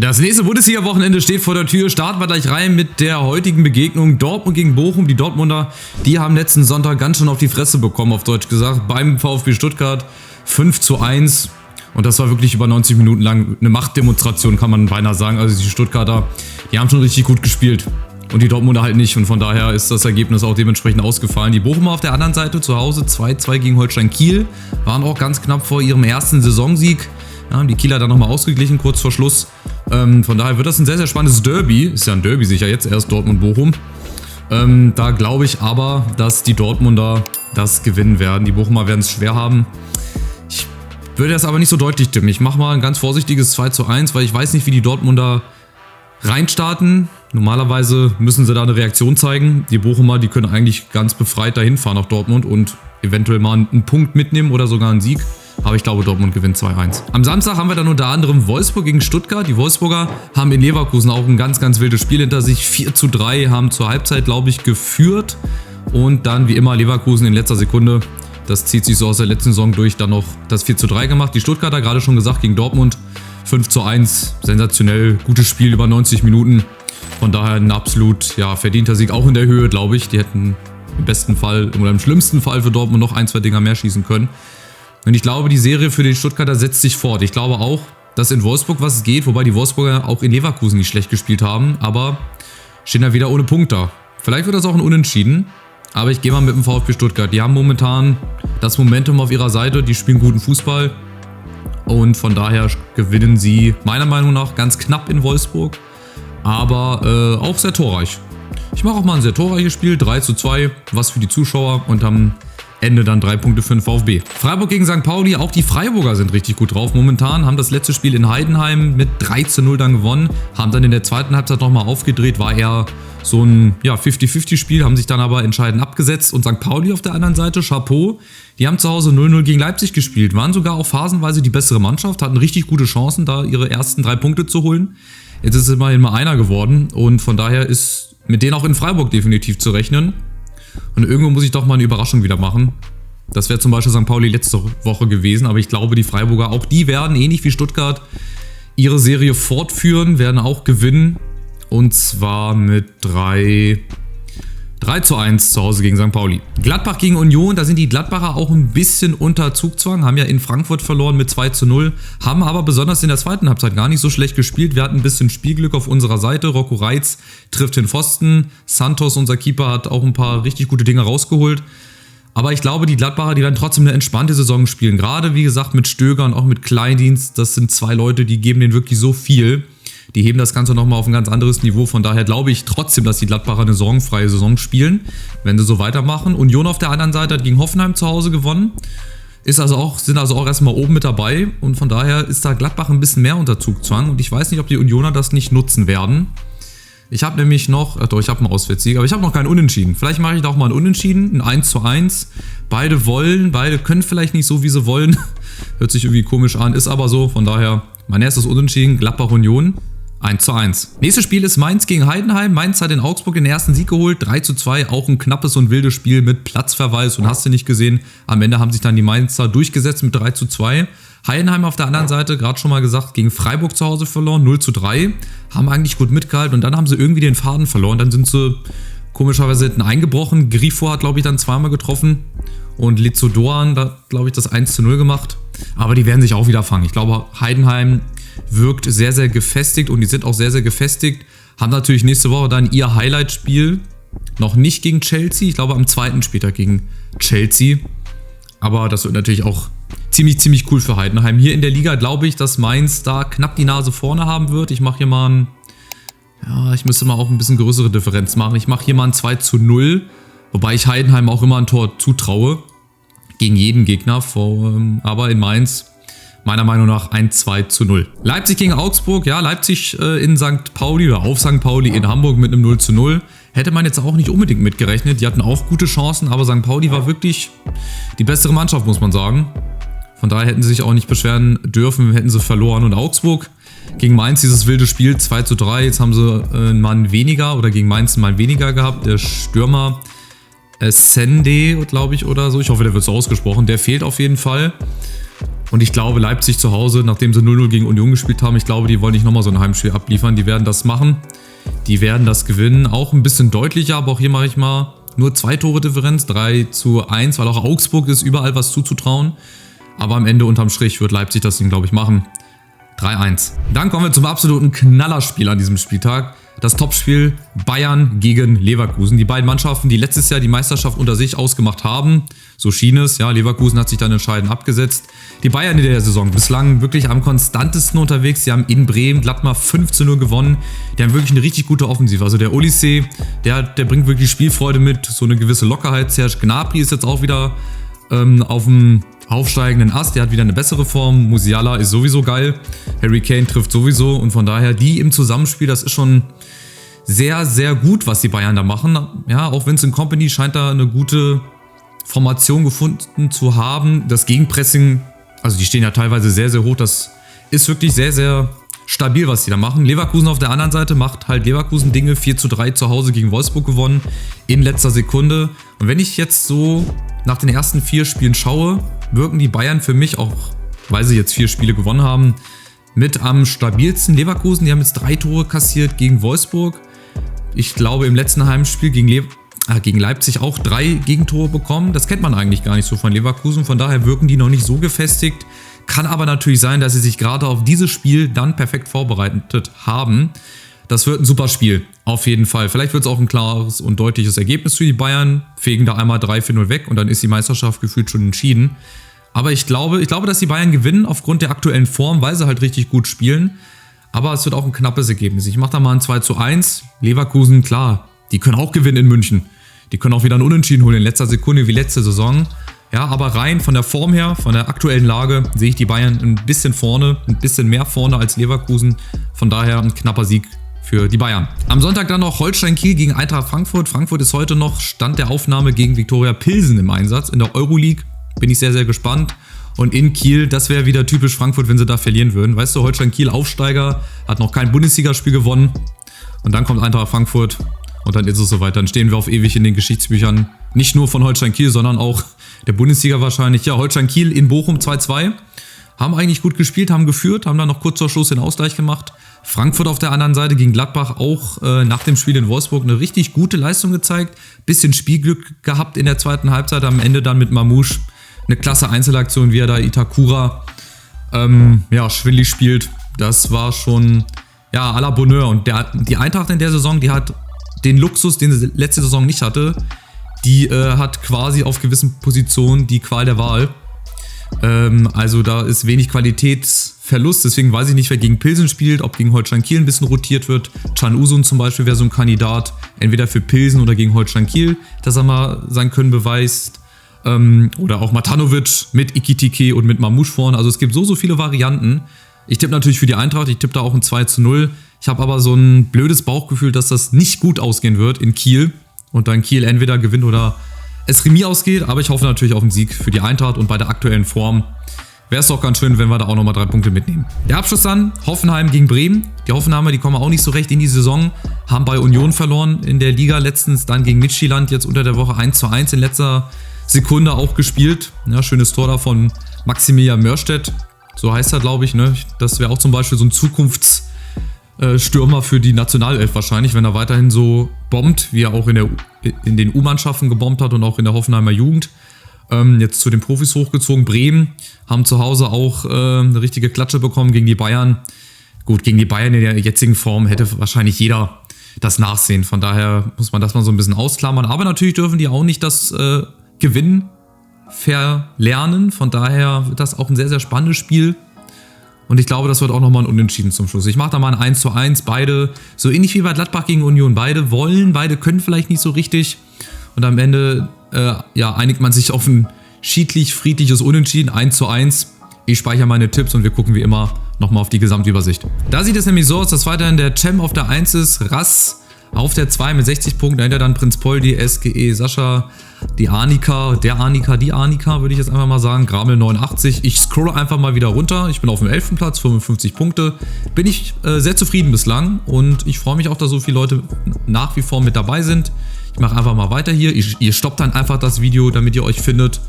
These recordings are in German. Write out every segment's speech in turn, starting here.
Das nächste Bundesliga-Wochenende steht vor der Tür. Starten wir gleich rein mit der heutigen Begegnung Dortmund gegen Bochum. Die Dortmunder, die haben letzten Sonntag ganz schön auf die Fresse bekommen, auf Deutsch gesagt, beim VfB Stuttgart 5:1. Und das war wirklich über 90 Minuten lang eine Machtdemonstration, kann man beinahe sagen. Also die Stuttgarter, die haben schon richtig gut gespielt. Und die Dortmunder halt nicht. Und von daher ist das Ergebnis auch dementsprechend ausgefallen. Die Bochumer auf der anderen Seite zu Hause 2:2 gegen Holstein Kiel. Waren auch ganz knapp vor ihrem ersten Saisonsieg. Ja, die Kieler dann nochmal ausgeglichen, kurz vor Schluss. Von daher wird das ein sehr, sehr spannendes Derby. Ist ja ein Derby sicher jetzt, erst Dortmund-Bochum. Da glaube ich aber, dass die Dortmunder das gewinnen werden. Die Bochumer werden es schwer haben. Ich würde das aber nicht so deutlich tippen. Ich mache mal ein ganz vorsichtiges 2:1, weil ich weiß nicht, wie die Dortmunder reinstarten. Normalerweise müssen sie da eine Reaktion zeigen. Die Bochumer, die können eigentlich ganz befreit dahin fahren nach Dortmund und eventuell mal einen Punkt mitnehmen oder sogar einen Sieg. Aber ich glaube, Dortmund gewinnt 2:1. Am Samstag haben wir dann unter anderem Wolfsburg gegen Stuttgart. Die Wolfsburger haben in Leverkusen auch ein ganz, ganz wildes Spiel hinter sich. 4:3 haben zur Halbzeit, glaube ich, geführt. Und dann, wie immer, Leverkusen in letzter Sekunde. Das zieht sich so aus der letzten Saison durch, dann noch das 4:3 gemacht. Die Stuttgarter, gerade schon gesagt, gegen Dortmund 5:1. Sensationell, gutes Spiel über 90 Minuten. Von daher ein absolut verdienter Sieg, auch in der Höhe, glaube ich. Die hätten im besten Fall oder im schlimmsten Fall für Dortmund noch 1, 2 Dinger mehr schießen können. Und ich glaube, die Serie für die Stuttgarter setzt sich fort. Ich glaube auch, dass in Wolfsburg was geht, wobei die Wolfsburger auch in Leverkusen nicht schlecht gespielt haben, aber stehen da wieder ohne Punkt da. Vielleicht wird das auch ein Unentschieden, aber ich gehe mal mit dem VfB Stuttgart. Die haben momentan das Momentum auf ihrer Seite, die spielen guten Fußball und von daher gewinnen sie meiner Meinung nach ganz knapp in Wolfsburg, aber auch sehr torreich. Ich mache auch mal ein sehr torreiches Spiel, 3:2, was für die Zuschauer und am Ende dann 3 Punkte für den VfB. Freiburg gegen St. Pauli, auch die Freiburger sind richtig gut drauf. Momentan haben das letzte Spiel in Heidenheim mit 3:0 dann gewonnen, haben dann in der zweiten Halbzeit nochmal aufgedreht, war eher so ein 50-50-Spiel, haben sich dann aber entscheidend abgesetzt. Und St. Pauli auf der anderen Seite, Chapeau, die haben zu Hause 0:0 gegen Leipzig gespielt, waren sogar auch phasenweise die bessere Mannschaft, hatten richtig gute Chancen, da ihre ersten 3 Punkte zu holen. Jetzt ist es immerhin mal einer geworden und von daher ist mit denen auch in Freiburg definitiv zu rechnen. Und irgendwo muss ich doch mal eine Überraschung wieder machen. Das wäre zum Beispiel St. Pauli letzte Woche gewesen, aber ich glaube, die Freiburger, auch die werden, ähnlich wie Stuttgart, ihre Serie fortführen, werden auch gewinnen. Und zwar mit 3:1 zu Hause gegen St. Pauli. Gladbach gegen Union, da sind die Gladbacher auch ein bisschen unter Zugzwang, haben ja in Frankfurt verloren mit 2:0, haben aber besonders in der zweiten Halbzeit gar nicht so schlecht gespielt. Wir hatten ein bisschen Spielglück auf unserer Seite. Rocco Reitz trifft den Pfosten. Santos, unser Keeper, hat auch ein paar richtig gute Dinge rausgeholt. Aber ich glaube, die Gladbacher, die werden trotzdem eine entspannte Saison spielen. Gerade, wie gesagt, mit Stöger und auch mit Kleindienst. Das sind 2 Leute, die geben denen wirklich so viel. Die heben das Ganze nochmal auf ein ganz anderes Niveau. Von daher glaube ich trotzdem, dass die Gladbacher eine sorgenfreie Saison spielen, wenn sie so weitermachen. Union auf der anderen Seite hat gegen Hoffenheim zu Hause gewonnen. Sind also auch erstmal oben mit dabei. Und von daher ist da Gladbach ein bisschen mehr unter Zugzwang. Und ich weiß nicht, ob die Unioner das nicht nutzen werden. Ich habe nämlich noch, ich habe einen Auswärtssieg, aber ich habe noch keinen Unentschieden. Vielleicht mache ich da auch mal einen Unentschieden, ein 1:1. Beide können vielleicht nicht so, wie sie wollen. Hört sich irgendwie komisch an, ist aber so. Von daher, mein erstes Unentschieden, Gladbach-Union. 1:1. Nächstes Spiel ist Mainz gegen Heidenheim. Mainz hat in Augsburg den ersten Sieg geholt, 3:2. Auch ein knappes und wildes Spiel mit Platzverweis und hast du nicht gesehen. Am Ende haben sich dann die Mainzer durchgesetzt mit 3:2. Heidenheim auf der anderen Seite, gerade schon mal gesagt, gegen Freiburg zu Hause verloren, 0:3. Haben eigentlich gut mitgehalten und dann haben sie irgendwie den Faden verloren. Dann sind sie komischerweise hinten eingebrochen. Grifo hat, glaube ich, dann zweimal getroffen und Lizo Doan, da glaube ich, das 1:0 gemacht. Aber die werden sich auch wieder fangen. Ich glaube, Heidenheim wirkt sehr, sehr gefestigt und die sind auch sehr, sehr gefestigt. Haben natürlich nächste Woche dann ihr Highlight-Spiel. Noch nicht gegen Chelsea, ich glaube am 2. Spieltag gegen Chelsea. Aber das wird natürlich auch ziemlich cool für Heidenheim. Hier in der Liga glaube ich, dass Mainz da knapp die Nase vorne haben wird. Ich mache hier mal ich müsste mal auch ein bisschen größere Differenz machen. Ich mache hier mal ein 2:0, wobei ich Heidenheim auch immer ein Tor zutraue. Gegen jeden Gegner, aber in Mainz meiner Meinung nach ein 2:0. Leipzig gegen Augsburg, ja, Leipzig in St. Pauli oder auf St. Pauli in Hamburg mit einem 0:0. Hätte man jetzt auch nicht unbedingt mitgerechnet. Die hatten auch gute Chancen, aber St. Pauli war wirklich die bessere Mannschaft, muss man sagen. Von daher hätten sie sich auch nicht beschweren dürfen, hätten sie verloren. Und Augsburg gegen Mainz, dieses wilde Spiel, 2:3. Jetzt haben sie einen Mann weniger oder gegen Mainz einen Mann weniger gehabt. Der Stürmer Sende, glaube ich, oder so. Ich hoffe, der wird so ausgesprochen. Der fehlt auf jeden Fall. Und ich glaube, Leipzig zu Hause, nachdem sie 0-0 gegen Union gespielt haben, ich glaube, die wollen nicht nochmal so ein Heimspiel abliefern. Die werden das machen. Die werden das gewinnen. Auch ein bisschen deutlicher, aber auch hier mache ich mal nur 2 Tore Differenz, 3-1, weil auch Augsburg ist überall was zuzutrauen. Aber am Ende unterm Strich wird Leipzig das Ding, glaube ich, machen. 3-1. Dann kommen wir zum absoluten Knallerspiel an diesem Spieltag. Das Topspiel Bayern gegen Leverkusen. Die beiden Mannschaften, die letztes Jahr die Meisterschaft unter sich ausgemacht haben. So schien es. Ja, Leverkusen hat sich dann entscheidend abgesetzt. Die Bayern in der Saison bislang wirklich am konstantesten unterwegs. Sie haben in Bremen Gladbach 5-0 gewonnen. Die haben wirklich eine richtig gute Offensive. Also der Olise, der bringt wirklich Spielfreude mit. So eine gewisse Lockerheit. Serge Gnabry ist jetzt auch wieder auf dem aufsteigenden Ast. Der hat wieder eine bessere Form. Musiala ist sowieso geil. Harry Kane trifft sowieso. Und von daher, die im Zusammenspiel, das ist schon sehr, sehr gut, was die Bayern da machen. Ja, auch Vincent Kompany scheint da eine gute Formation gefunden zu haben. Das Gegenpressing, also die stehen ja teilweise sehr, sehr hoch. Das ist wirklich sehr, sehr stabil, was die da machen. Leverkusen auf der anderen Seite macht halt Leverkusen Dinge. 4-3 zu Hause gegen Wolfsburg gewonnen. In letzter Sekunde. Und wenn ich jetzt so nach den ersten 4 Spielen schaue, wirken die Bayern für mich auch, weil sie jetzt 4 Spiele gewonnen haben, mit am stabilsten. Leverkusen, die haben jetzt 3 Tore kassiert gegen Wolfsburg. Ich glaube, im letzten Heimspiel gegen Leipzig auch 3 Gegentore bekommen. Das kennt man eigentlich gar nicht so von Leverkusen. Von daher wirken die noch nicht so gefestigt. Kann aber natürlich sein, dass sie sich gerade auf dieses Spiel dann perfekt vorbereitet haben. Das wird ein super Spiel, auf jeden Fall. Vielleicht wird es auch ein klares und deutliches Ergebnis für die Bayern. Fegen da einmal 3-4-0 weg und dann ist die Meisterschaft gefühlt schon entschieden. Aber ich glaube, dass die Bayern gewinnen aufgrund der aktuellen Form, weil sie halt richtig gut spielen. Aber es wird auch ein knappes Ergebnis. Ich mache da mal ein 2-1. Leverkusen, klar, die können auch gewinnen in München. Die können auch wieder einen Unentschieden holen in letzter Sekunde wie letzte Saison. Ja, aber rein von der Form her, von der aktuellen Lage, sehe ich die Bayern ein bisschen vorne, ein bisschen mehr vorne als Leverkusen. Von daher ein knapper Sieg für die Bayern. Am Sonntag dann noch Holstein Kiel gegen Eintracht Frankfurt. Frankfurt ist heute noch Stand der Aufnahme gegen Viktoria Pilsen im Einsatz in der Euroleague. Bin ich sehr, sehr gespannt. Und in Kiel, das wäre wieder typisch Frankfurt, wenn sie da verlieren würden. Weißt du, Holstein Kiel Aufsteiger, hat noch kein Bundesligaspiel gewonnen. Und dann kommt Eintracht Frankfurt und dann ist es soweit. Dann stehen wir auf ewig in den Geschichtsbüchern. Nicht nur von Holstein Kiel, sondern auch der Bundesliga wahrscheinlich. Ja, Holstein Kiel in Bochum 2-2. Haben eigentlich gut gespielt, haben geführt, haben dann noch kurz vor Schluss den Ausgleich gemacht. Frankfurt auf der anderen Seite gegen Gladbach auch nach dem Spiel in Wolfsburg eine richtig gute Leistung gezeigt. Bisschen Spielglück gehabt in der zweiten Halbzeit. Am Ende dann mit Mamouche eine klasse Einzelaktion, wie er da Itakura schwindelig spielt. Das war schon à la Bonheur. Und die Eintracht in der Saison, die hat den Luxus, den sie letzte Saison nicht hatte. Die hat quasi auf gewissen Positionen die Qual der Wahl. Also da ist wenig Qualitätsverlust, deswegen weiß ich nicht, wer gegen Pilsen spielt, ob gegen Holstein Kiel ein bisschen rotiert wird. Can Uzun zum Beispiel wäre so ein Kandidat, entweder für Pilsen oder gegen Holstein Kiel, dass er mal sein Können beweist. Oder auch Matanovic mit Ikitike und mit Mamouche vorne. Also es gibt so viele Varianten. Ich tippe natürlich für die Eintracht, ich tippe da auch ein 2-0. Ich habe aber so ein blödes Bauchgefühl, dass das nicht gut ausgehen wird in Kiel. Und dann Kiel entweder gewinnt oder es Remis ausgeht, aber ich hoffe natürlich auf einen Sieg für die Eintracht und bei der aktuellen Form wäre es doch ganz schön, wenn wir da auch nochmal 3 Punkte mitnehmen. Der Abschluss dann, Hoffenheim gegen Bremen. Die Hoffenheimer, die kommen auch nicht so recht in die Saison, haben bei Union verloren in der Liga, letztens dann gegen Midtjylland, jetzt unter der Woche 1-1 in letzter Sekunde auch gespielt. Ja, schönes Tor da von Maximilian Mörstedt, so heißt er, glaube ich. Ne? Das wäre auch zum Beispiel so ein Zukunftsstürmer für die Nationalelf wahrscheinlich, wenn er weiterhin so bombt, wie er auch in den U-Mannschaften gebombt hat und auch in der Hoffenheimer Jugend. Jetzt zu den Profis hochgezogen. Bremen haben zu Hause auch eine richtige Klatsche bekommen gegen die Bayern. Gut, gegen die Bayern in der jetzigen Form hätte wahrscheinlich jeder das nachsehen. Von daher muss man das mal so ein bisschen ausklammern. Aber natürlich dürfen die auch nicht das Gewinnen verlernen. Von daher wird das auch ein sehr, sehr spannendes Spiel. Und ich glaube, das wird auch nochmal ein Unentschieden zum Schluss. Ich mache da mal ein 1-1. Beide, so ähnlich wie bei Gladbach gegen Union, beide wollen, beide können vielleicht nicht so richtig. Und am Ende einigt man sich auf ein friedliches Unentschieden, 1-1. Ich speichere meine Tipps und wir gucken wie immer nochmal auf die Gesamtübersicht. Da sieht es nämlich so aus, dass weiterhin der Cem auf der 1 ist, Rass auf der 2 mit 60 Punkten, dahinter dann Prinz Poldi, SGE, Sascha, die Arnika, würde ich jetzt einfach mal sagen, Gramel 89. Ich scrolle einfach mal wieder runter, ich bin auf dem 11. Platz, 55 Punkte. Bin ich sehr zufrieden bislang und ich freue mich auch, dass so viele Leute nach wie vor mit dabei sind. Ich mache einfach mal weiter hier, ihr stoppt dann einfach das Video, damit ihr euch findet.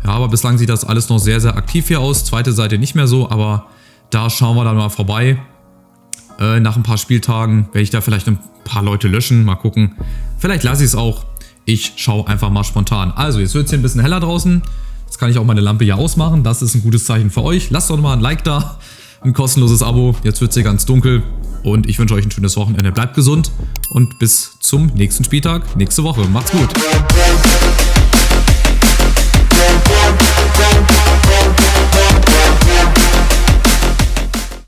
Ja, aber bislang sieht das alles noch sehr, sehr aktiv hier aus. Zweite Seite nicht mehr so, aber da schauen wir dann mal vorbei. Nach ein paar Spieltagen werde ich da vielleicht ein paar Leute löschen. Mal gucken. Vielleicht lasse ich es auch. Ich schaue einfach mal spontan. Also, jetzt wird es hier ein bisschen heller draußen. Jetzt kann ich auch meine Lampe hier ausmachen. Das ist ein gutes Zeichen für euch. Lasst doch mal ein Like da. Ein kostenloses Abo. Jetzt wird es hier ganz dunkel. Und ich wünsche euch ein schönes Wochenende. Bleibt gesund und bis zum nächsten Spieltag nächste Woche. Macht's gut.